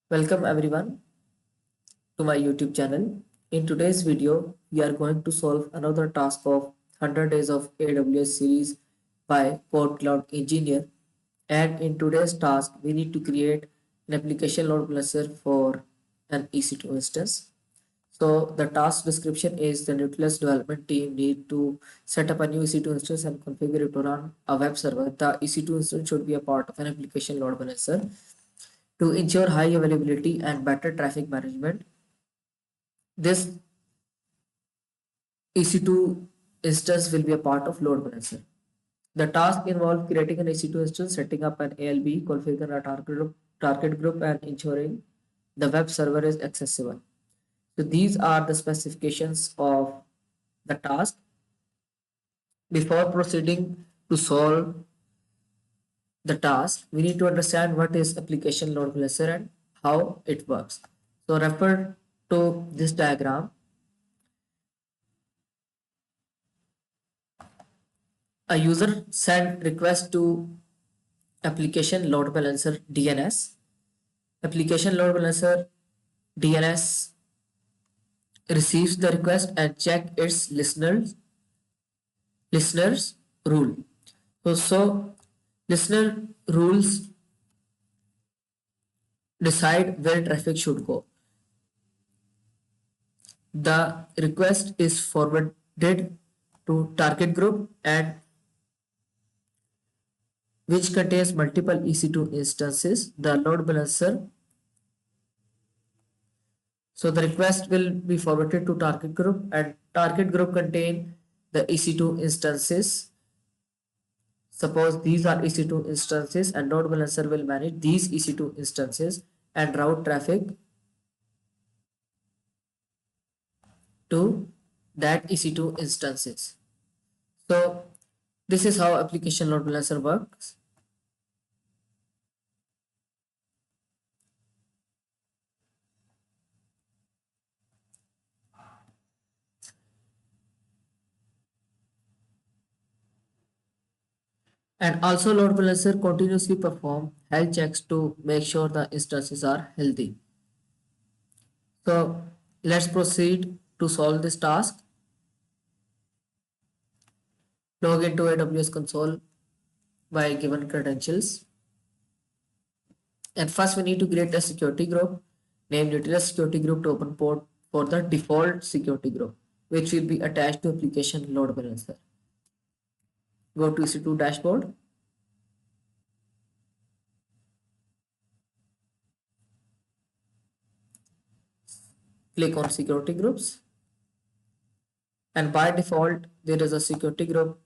Welcome everyone to my YouTube channel. In today's video, we are going to solve another task of 100 days of AWS series by Code Cloud Engineer. And in today's task, we need to create an application load balancer for an EC2 instance. So the task description is the Nucleus development team need to set up a new EC2 instance and configure it to run a web server. The EC2 instance should be a part of an application load balancer to ensure high availability and better traffic management. This EC2 instance will be a part of load balancer. The task involves creating an EC2 instance, setting up an ALB, configuring a target group, and ensuring the web server is accessible. So these are the specifications of the task. Before proceeding to solve the task, we need to understand what is application load balancer and how it works. So refer to this diagram. A user send request to application load balancer DNS. Application load balancer DNS receives the request and check its listeners rule. So listener rules decide where traffic should go. The request is forwarded to target group and which contains multiple EC2 instances. The load balancer. So the request will be forwarded to target group and target group contain the EC2 instances. Suppose these are EC2 instances and load balancer will manage these EC2 instances and route traffic to that EC2 instances. So this is how application load balancer works. And also load balancer continuously perform health checks to make sure the instances are healthy. So let's proceed to solve this task. Log into AWS console by given credentials. And first we need to create a security group named Utility Security Group to open port for the default security group, which will be attached to application load balancer. Go to EC2 dashboard. Click on security groups. And by default, there is a security group.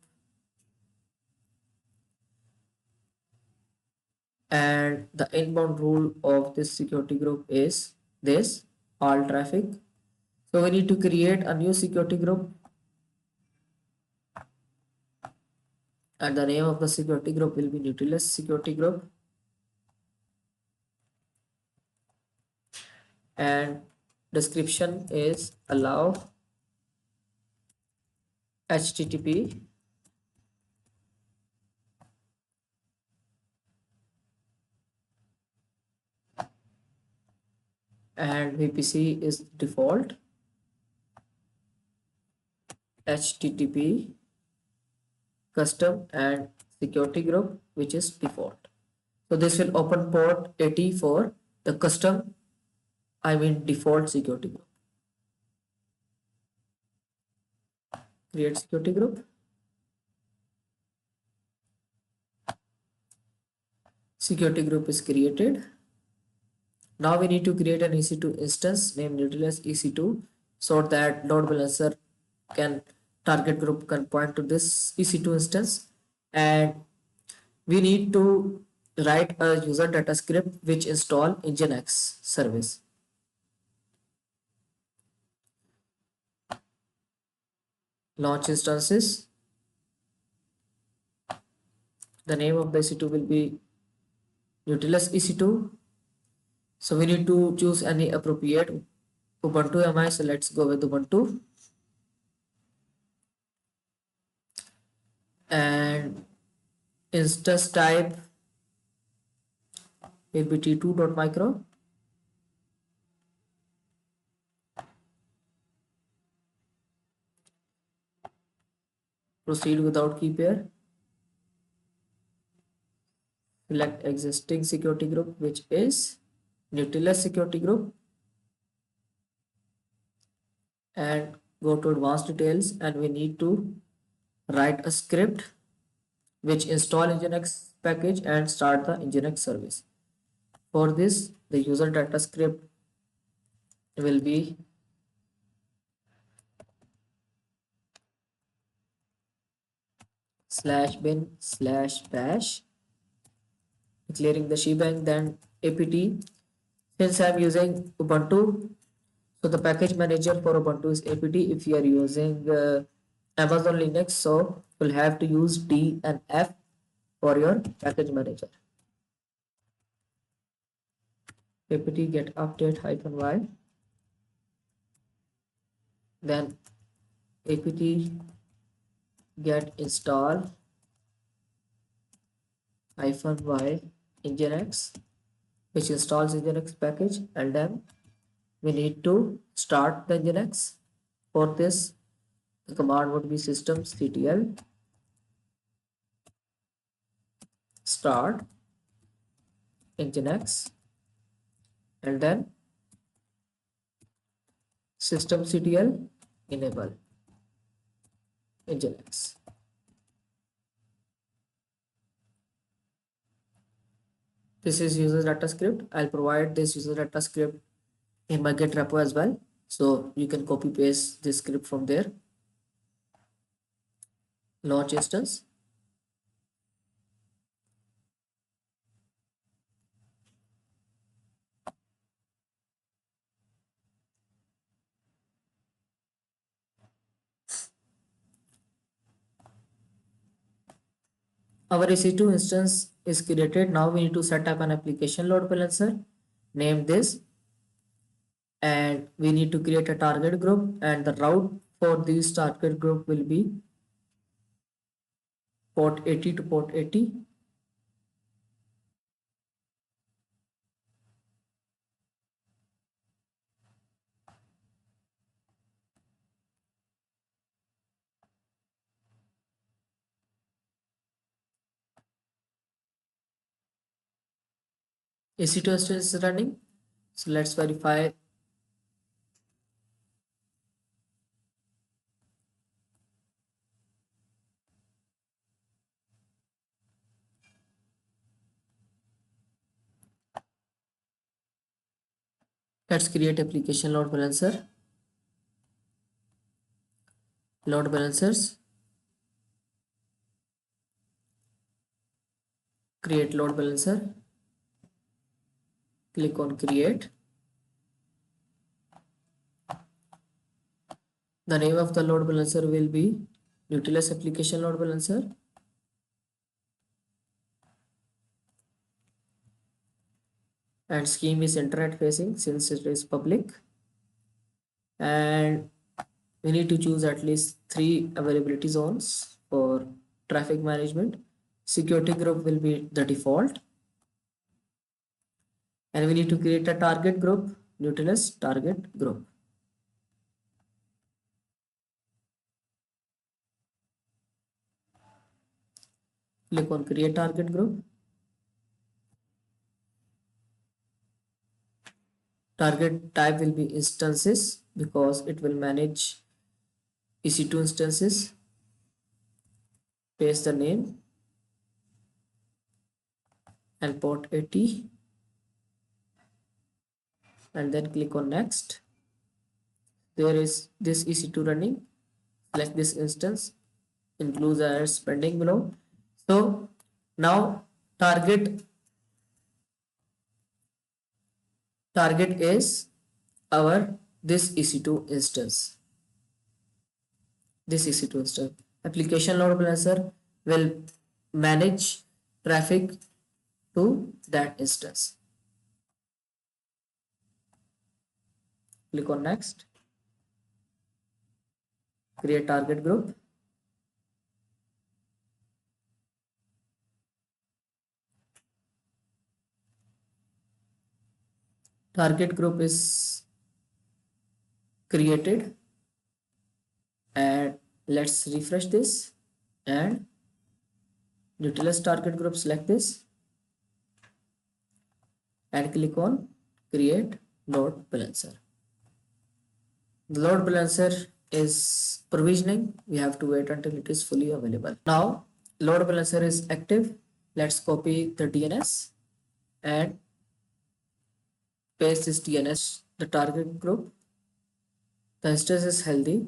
And the inbound rule of this security group is this: all traffic. So we need to create a new security group. And the name of the security group will be Nucleus Security Group. And description is allow HTTP and VPC is default. HTTP custom and security group which is default. So this will open port 80 for the custom, default security group. Create security group. Security group is created. Now we need to create an EC2 instance named Nucleus EC2 so that load balancer target group can point to this EC2 instance, and we need to write a user data script which install Nginx service. Launch instances. The name of the EC2 will be Nucleus EC2. So we need to choose any appropriate Ubuntu MI. So let's go with Ubuntu. And instance type will be t2.micro. Proceed without key pair. Select existing security group, which is Nautilus security group, and go to advanced details, and we need to write a script which install Nginx package and start the Nginx service. For this, the user data script will be /bin/bash, declaring the shebang, then apt. Since I'm using Ubuntu, so the package manager for Ubuntu is apt. If you are using Amazon Linux, so you'll have to use D and F for your package manager. Apt get update -y, then apt get install -y Nginx, which installs Nginx package, and then we need to start the Nginx. For this, the command would be systemctl start Nginx, and then systemctl enable Nginx. This is user data script. I'll provide this user data script in my Git repo as well, so you can copy paste this script from there. Launch instance. Our EC2 instance is created. Now we need to set up an application load balancer. Name this, and we need to create a target group, and the route for this target group will be port 80 to port 80. EC2 instance is running. So let's verify. Let's create application load balancer. Load balancers. Create load balancer. Click on create. The name of the load balancer will be Nautilus application load balancer. And scheme is internet facing since it is public. And we need to choose at least 3 availability zones for traffic management. Security group will be the default. And we need to create a target group, Nautilus target group. Click on create target group. Target type will be instances because it will manage EC2 instances. Paste the name and port 80, and then click on next. There is this EC2 running. Select this instance, includes as pending below. So now target is our this EC2 instance. This EC2 instance. Application load balancer will manage traffic to that instance. Click on next. Create target group. Target group is created, and let's refresh this. and utilize target group, select this and click on create load balancer. The load balancer is provisioning. We have to wait until it is fully available. Now load balancer is active. Let's copy the DNS and paste this DNS the target group. The instance is healthy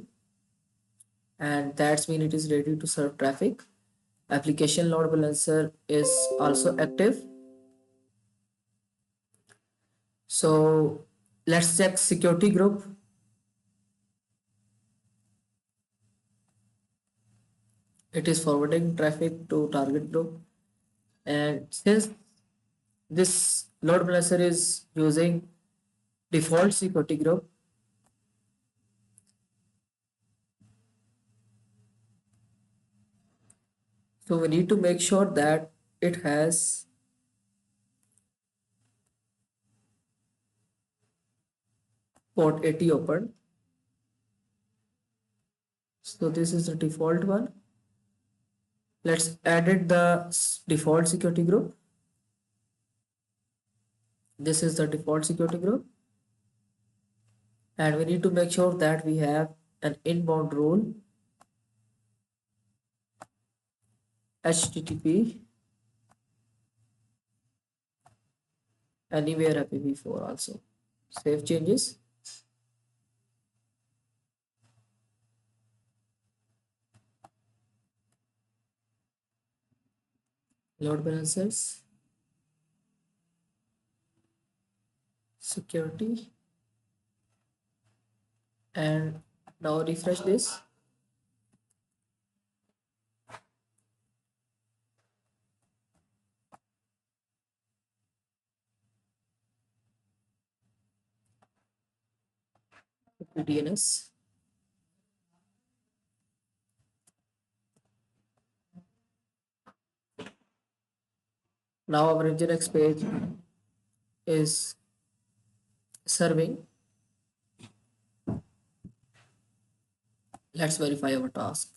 and that's mean it is ready to serve traffic. Application load balancer is also active. So let's check security group. It is forwarding traffic to target group, and since this load balancer is using default security group, so we need to make sure that it has port 80 open. So this is the default one. Let's edit the default security group. This is the default security group, and we need to make sure that we have an inbound rule HTTP anywhere IPv4 also. Save changes. Load balancers, security, and now refresh this. DNS. Now our Nginx page is serving. Let's verify our task.